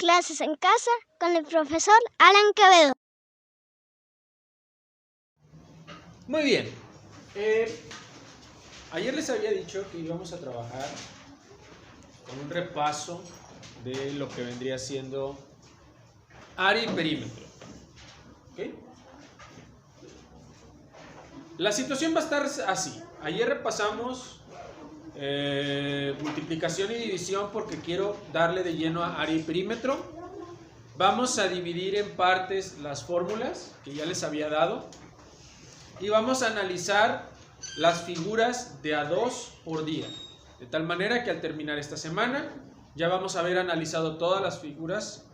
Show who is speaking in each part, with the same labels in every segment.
Speaker 1: Clases en casa con el profesor Alan Quevedo.
Speaker 2: Muy bien. Ayer les había dicho que íbamos a trabajar con un repaso de lo que vendría siendo área y perímetro. ¿Okay? La situación va a estar así. Ayer repasamos multiplicación y división porque quiero darle de lleno a área y perímetro. Vamos a dividir en partes las fórmulas que ya les había dado y vamos a analizar las figuras de a 2 por día, de tal manera que al terminar esta semana ya vamos a haber analizado todas las figuras,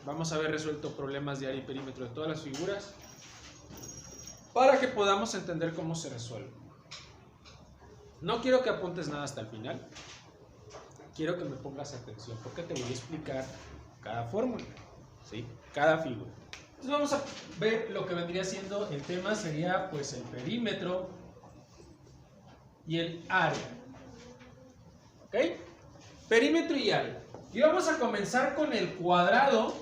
Speaker 2: vamos a haber resuelto problemas de área y perímetro de todas las figuras para que podamos entender cómo se resuelve. No quiero que apuntes nada hasta el final, quiero que me pongas atención porque te voy a explicar cada fórmula, ¿sí? Cada figura. Entonces vamos a ver lo que vendría siendo el tema, sería pues el perímetro y el área. ¿Ok? Perímetro y área. Y vamos a comenzar con el cuadrado.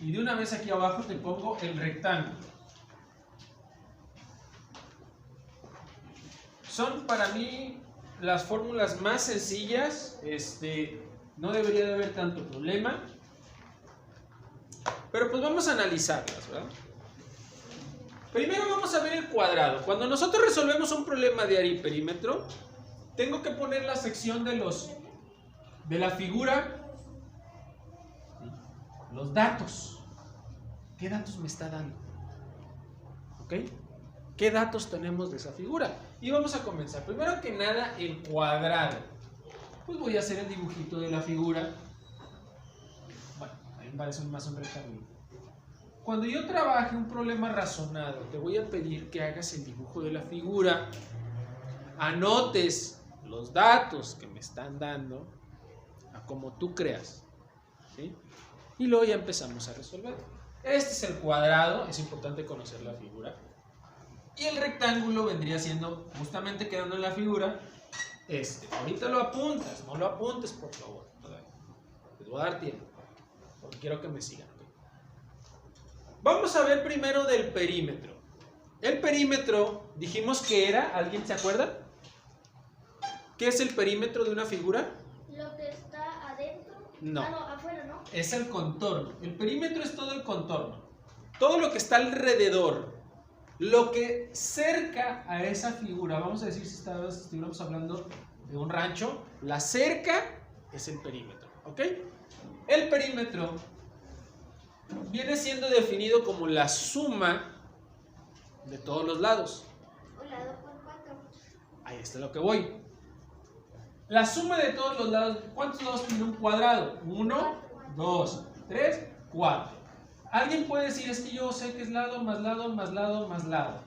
Speaker 2: Y de una vez aquí abajo te pongo el rectángulo. Son para mí las fórmulas más sencillas. No debería de haber tanto problema. Pero pues vamos a analizarlas, ¿verdad? Primero vamos a ver el cuadrado. Cuando nosotros resolvemos un problema de área y perímetro, tengo que poner la sección de la figura, los datos. ¿Qué datos me está dando? ¿Ok? ¿Qué datos tenemos de esa figura? Y vamos a comenzar. Primero que nada, el cuadrado. Pues voy a hacer el dibujito de la figura. Bueno, a mí me parece más un rectángulo. Cuando yo trabaje un problema razonado, te voy a pedir que hagas el dibujo de la figura, anotes los datos que me están dando a como tú creas, ¿sí? Y luego ya empezamos a resolver. Este es el cuadrado, es importante conocer la figura. Y el rectángulo vendría siendo, justamente quedando en la figura, ahorita lo apuntas, no lo apuntes por favor, les voy a dar tiempo, porque quiero que me sigan. Vamos a ver primero del perímetro. El perímetro, dijimos que era, ¿alguien se acuerda? ¿Qué es el perímetro de una figura?
Speaker 1: Lo que está adentro.
Speaker 2: No.
Speaker 1: Afuera, ¿no?
Speaker 2: Es el contorno. El perímetro es todo el contorno. Todo lo que está alrededor. Lo que cerca a esa figura, vamos a decir si estuviéramos hablando de un rancho, la cerca es el perímetro, ¿ok? El perímetro viene siendo definido como la suma de todos los lados.
Speaker 1: Un lado por 4.
Speaker 2: Ahí está lo que voy. La suma de todos los lados. ¿Cuántos lados tiene un cuadrado? 1, 2, 3, 4. Alguien puede decir, es que yo sé que es lado, más lado, más lado, más lado.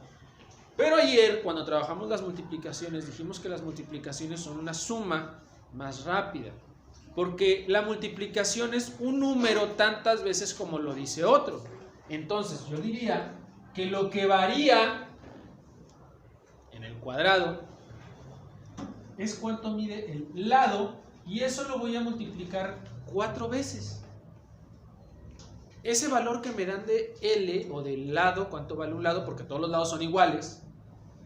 Speaker 2: Pero ayer, cuando trabajamos las multiplicaciones, dijimos que las multiplicaciones son una suma más rápida. Porque la multiplicación es un número tantas veces como lo dice otro. Entonces, yo diría que lo que varía en el cuadrado es cuánto mide el lado, y eso lo voy a multiplicar 4 veces. Ese valor que me dan de L o del lado, cuánto vale un lado, porque todos los lados son iguales,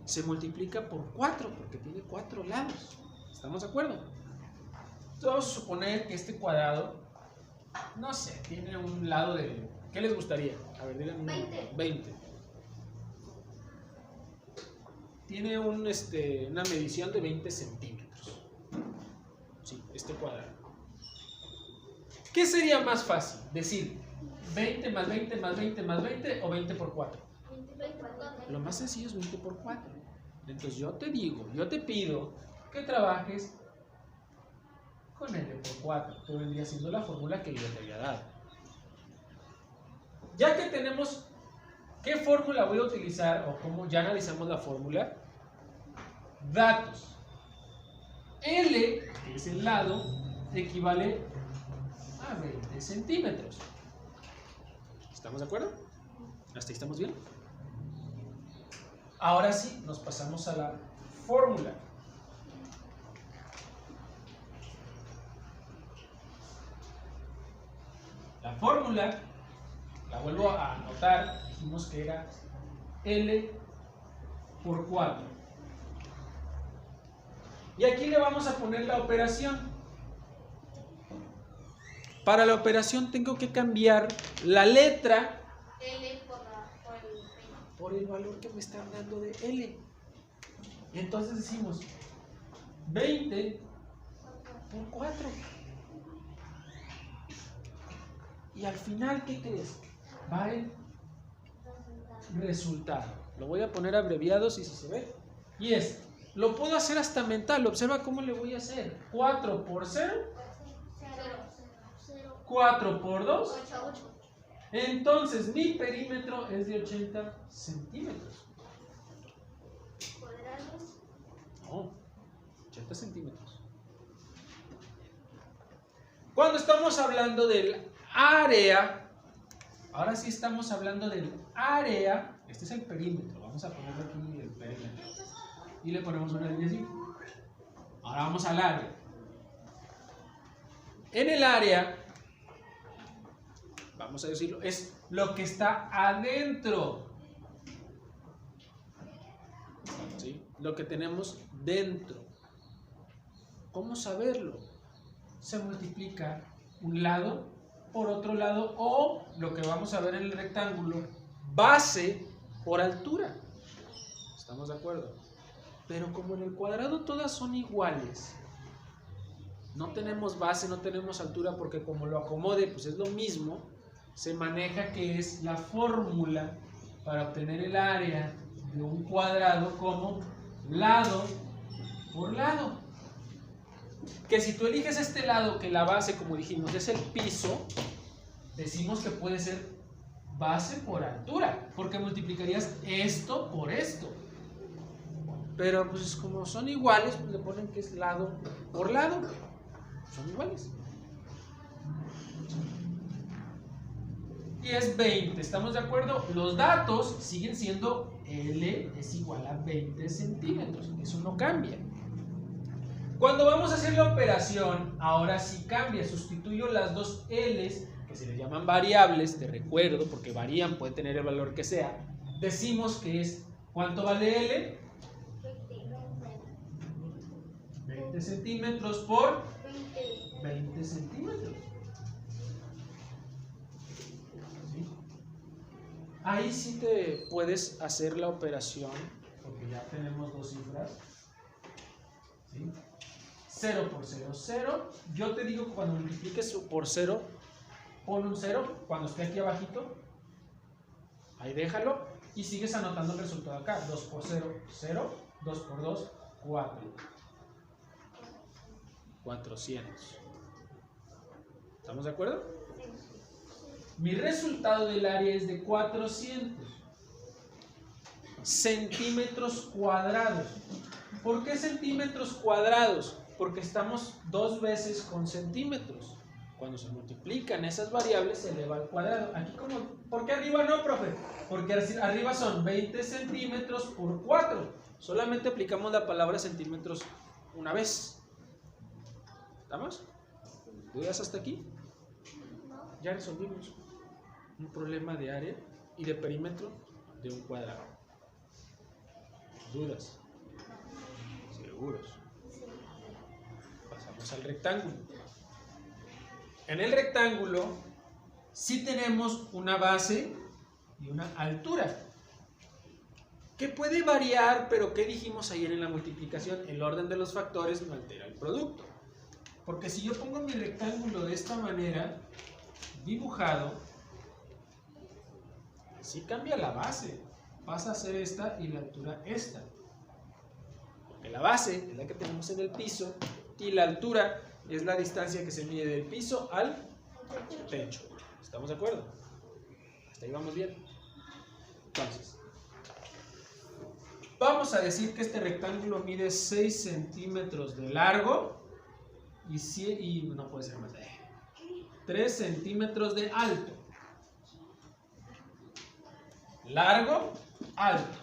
Speaker 2: se multiplica por 4, porque tiene 4 lados. ¿Estamos de acuerdo? Entonces vamos a suponer que este cuadrado, no sé, tiene un lado de... ¿Qué les gustaría? A ver, díganme. 20. Tiene una medición de 20 centímetros. Sí, este cuadrado. ¿Qué sería más fácil? Decir 20 más 20 más 20 más 20 o 20 por 4.
Speaker 1: 20 por 4.
Speaker 2: Lo más sencillo es 20 por 4. Entonces yo te pido que trabajes con L por 4, que vendría siendo la fórmula que yo te había dado. Ya que tenemos qué fórmula voy a utilizar o cómo ya analizamos la fórmula, datos. L, que es el lado, equivale a 20 centímetros. ¿Estamos de acuerdo? ¿Hasta ahí estamos bien? Ahora sí, nos pasamos a la fórmula. fórmula, la vuelvo a anotar, dijimos que era L por 4. Y aquí le vamos a poner la operación. Para la operación tengo que cambiar la letra
Speaker 1: L
Speaker 2: por el valor que me están dando de L. Entonces decimos 20 por 4. Y al final, ¿qué crees? Va el resultado. Lo voy a poner abreviado si se ve. Y es, lo puedo hacer hasta mental. Observa cómo le voy a hacer. 4 por 0. 4 por 2. Entonces mi perímetro es de 80 centímetros. No, 80 centímetros. Cuando estamos hablando del área, ahora sí estamos hablando del área. Este es el perímetro. Vamos a ponerle aquí el perímetro. Y le ponemos una línea así. Ahora vamos al área. En el área, vamos a decirlo, es lo que está adentro. ¿Sí? Lo que tenemos dentro. ¿Cómo saberlo? Se multiplica un lado por otro lado, o lo que vamos a ver en el rectángulo, base por altura. ¿Estamos de acuerdo? Pero como en el cuadrado todas son iguales, no tenemos base, no tenemos altura, porque como lo acomode, pues es lo mismo. Se maneja que es la fórmula para obtener el área de un cuadrado como lado por lado. Que si tú eliges este lado, que la base, como dijimos, es el piso, decimos que puede ser base por altura, porque multiplicarías esto por esto. Pero pues como son iguales, pues le ponen que es lado por lado. Son iguales. Y es 20, ¿estamos de acuerdo? Los datos siguen siendo L es igual a 20 centímetros. Eso no cambia. Cuando vamos a hacer la operación, ahora sí cambia. Sustituyo las dos L's, que se les llaman variables, te recuerdo, porque varían, puede tener el valor que sea. Decimos que es, ¿cuánto vale L? 20 centímetros por 20 centímetros. ¿Sí? Ahí sí te puedes hacer la operación, porque ya tenemos dos cifras. ¿Sí? 0 por 0, 0. Yo te digo que cuando multipliques por 0, pon un 0 cuando esté aquí abajito. Ahí déjalo y sigues anotando el resultado acá. 2 por 0, 0. 2 por 2, 4. 400. ¿Estamos de acuerdo? Mi resultado del área es de 400 centímetros cuadrados. ¿Por qué centímetros cuadrados? Porque estamos dos veces con centímetros. Cuando se multiplican esas variables se eleva al cuadrado. Aquí como, ¿por qué arriba no, profe? Porque arriba son 20 centímetros por 4. Solamente aplicamos la palabra centímetros una vez. ¿Estamos? ¿Dudas hasta aquí? Ya resolvimos un problema de área y de perímetro de un cuadrado. ¿Dudas? Seguros. Pasamos al rectángulo. En el rectángulo sí tenemos una base y una altura, que puede variar, pero ¿qué dijimos ayer en la multiplicación? El orden de los factores no altera el producto. Porque si yo pongo mi rectángulo de esta manera, dibujado, sí cambia la base. Pasa a ser esta y la altura esta. Porque la base es la que tenemos en el piso y la altura es la distancia que se mide del piso al techo. ¿Estamos de acuerdo? Hasta ahí vamos bien. Entonces, vamos a decir que este rectángulo mide 6 centímetros de largo y no puede ser más de 3 centímetros de alto. Largo, alto.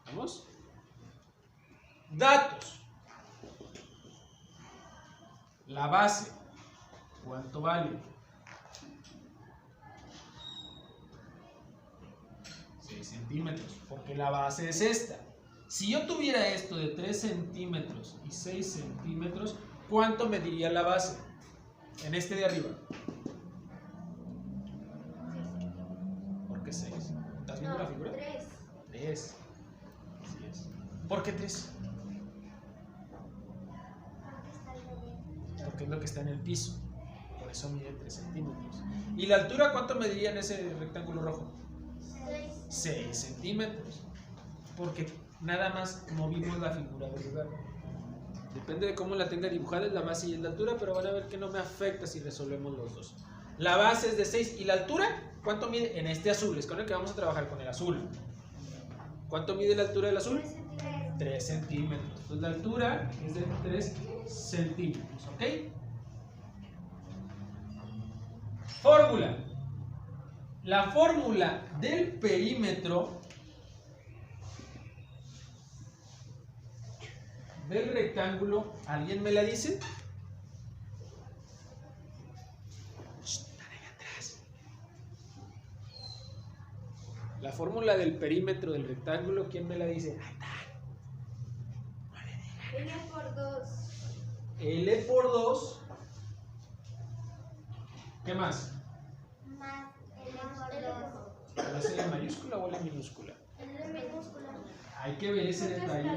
Speaker 2: ¿Vamos? Datos. La base, ¿cuánto vale? 6 centímetros, porque la base es esta. Si yo tuviera esto de 3 centímetros y 6 centímetros, ¿cuánto mediría la base? En este de arriba. ¿Por qué 6? ¿Estás viendo la figura?
Speaker 1: 3.
Speaker 2: 3. Así es. ¿Por qué 3? Porque es lo que está en el piso. Por eso mide 3 centímetros. ¿Y la altura cuánto mediría en ese rectángulo rojo? 6 centímetros. Porque nada más movimos la figura del lugar. Depende de cómo la tenga dibujada, es la base y es la altura, pero van a ver que no me afecta si resolvemos los dos. La base es de 6 y la altura, ¿cuánto mide? En este azul, es con el que vamos a trabajar, con el azul. ¿Cuánto mide la altura del azul? 3 centímetros. Entonces la altura es de 3 centímetros, ¿ok? Fórmula. La fórmula del perímetro del rectángulo, ¿alguien me la dice? La fórmula del perímetro del rectángulo, ¿quién me la dice?
Speaker 1: L por 2.
Speaker 2: L por 2. ¿Qué más?
Speaker 1: Más L por 2.
Speaker 2: ¿Es L mayúscula o L minúscula?
Speaker 1: L minúscula.
Speaker 2: Hay que ver ese detalle.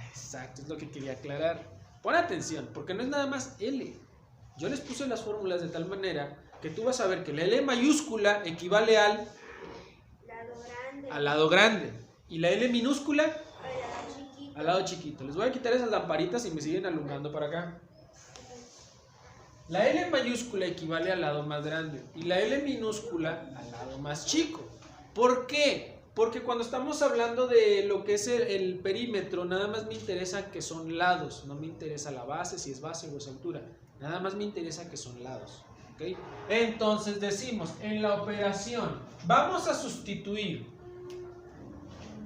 Speaker 2: Exacto, es lo que quería aclarar. Pon atención, porque no es nada más L. Yo les puse las fórmulas de tal manera que tú vas a ver que la L mayúscula equivale al lado grande y la L minúscula al lado chiquito. Les voy a quitar esas lamparitas y me siguen alumbrando para acá. La L mayúscula equivale al lado más grande y la L minúscula al lado más chico. ¿Por qué? Porque cuando estamos hablando de lo que es el perímetro, nada más me interesa que son lados, no me interesa la base, si es base o es altura, nada más me interesa que son lados, ¿ok? Entonces decimos, en la operación, vamos a sustituir,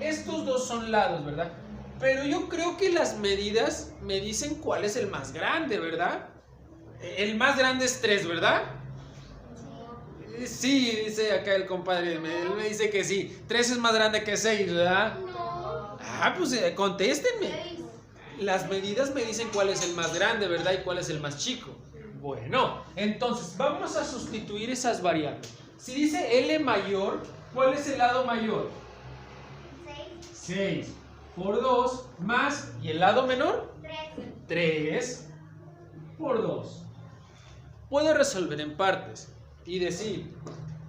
Speaker 2: estos dos son lados, ¿verdad? Pero yo creo que las medidas me dicen cuál es el más grande, ¿verdad? El más grande es 3, ¿verdad? Sí, dice acá el compadre, él me dice que sí. 3 es más grande que 6, ¿verdad?
Speaker 1: No.
Speaker 2: Ah, pues contéstenme.
Speaker 1: 6.
Speaker 2: Las medidas me dicen cuál es el más grande, ¿verdad? Y cuál es el más chico. Bueno, entonces vamos a sustituir esas variables. Si dice L mayor, ¿cuál es el lado mayor? 6 por 2 más, ¿y el lado menor? 3 por 2. Puedo resolver en partes y decir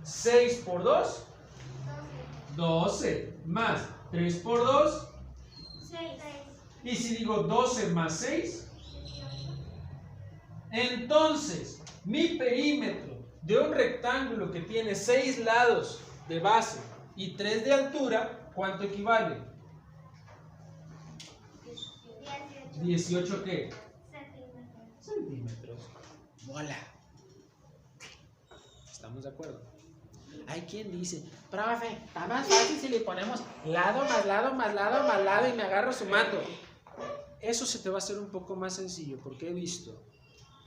Speaker 2: 6 por 2, 12, más 3 por 2,
Speaker 1: 6.
Speaker 2: y si digo 12 más 6, entonces mi perímetro de un rectángulo que tiene 6 lados de base y 3 de altura, ¿cuánto equivale? 18 ¿qué? Centímetros. ¡Bola! ¿Estamos de acuerdo? Hay quien dice, profe, está más fácil si le ponemos lado más lado más lado más lado y me agarro sumando. Eso se te va a hacer un poco más sencillo, porque he visto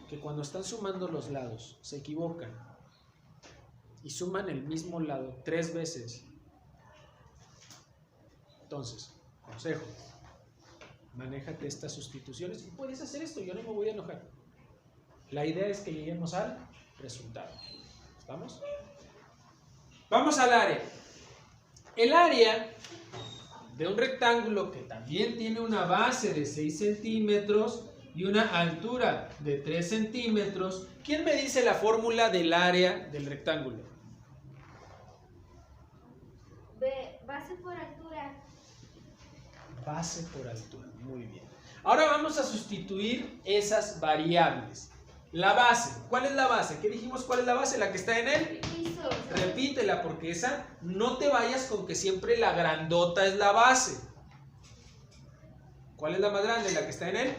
Speaker 2: que cuando están sumando los lados se equivocan y suman el mismo lado 3 veces. Entonces, consejo, manéjate estas sustituciones y puedes hacer esto, yo no me voy a enojar. La idea es que lleguemos al resultado. ¿Estamos? Vamos al área. El área de un rectángulo que también tiene una base de 6 centímetros y una altura de 3 centímetros. ¿Quién me dice la fórmula del área del rectángulo?
Speaker 1: Base por altura.
Speaker 2: Base por altura, muy bien. Ahora vamos a sustituir esas variables. La base, ¿cuál es la base? ¿Qué dijimos? ¿Cuál es la base? La que está en el
Speaker 1: Piso.
Speaker 2: repítela, porque esa no te vayas con que siempre la grandota es la base. ¿Cuál es la más grande? La que está en el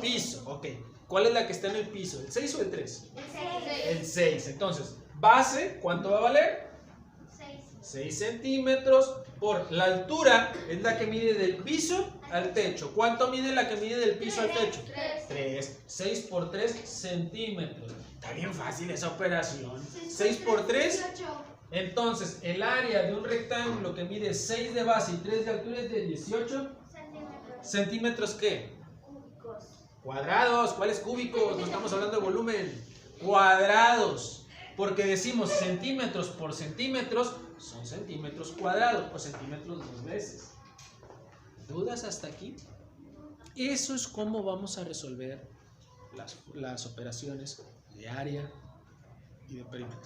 Speaker 2: piso. Ok. ¿Cuál es la que está en el piso? ¿El 6 o el 3? El 6. Entonces, base, ¿cuánto va a valer? 6 centímetros por la altura, es la que mide del piso al techo. ¿Cuánto mide la que mide del piso al techo? 3. 6 por 3 centímetros. Está bien fácil esa operación. 6 por 3, Entonces, el área de un rectángulo que mide 6 de base y 3 de altura es de 18 centímetros. ¿Qué?
Speaker 1: Cúbicos.
Speaker 2: Cuadrados. ¿Cuáles cúbicos? No estamos hablando de volumen. Cuadrados. Porque decimos centímetros por centímetros son centímetros cuadrados o centímetros 2 veces. ¿Dudas hasta aquí? Eso es cómo vamos a resolver las operaciones de área y de perímetro.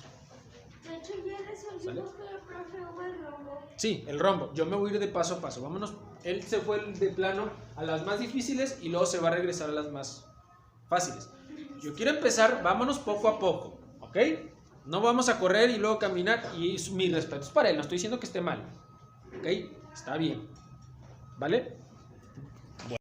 Speaker 1: De hecho, ya resolvimos con el profe el rombo.
Speaker 2: Sí, el rombo. Yo me voy a ir de paso a paso. Vámonos. Él se fue de plano a las más difíciles y luego se va a regresar a las más fáciles. Yo quiero empezar, vámonos poco a poco, ¿ok? No vamos a correr y luego caminar. Y mi respeto es para él, no estoy diciendo que esté mal, ¿ok? Está bien, ¿vale?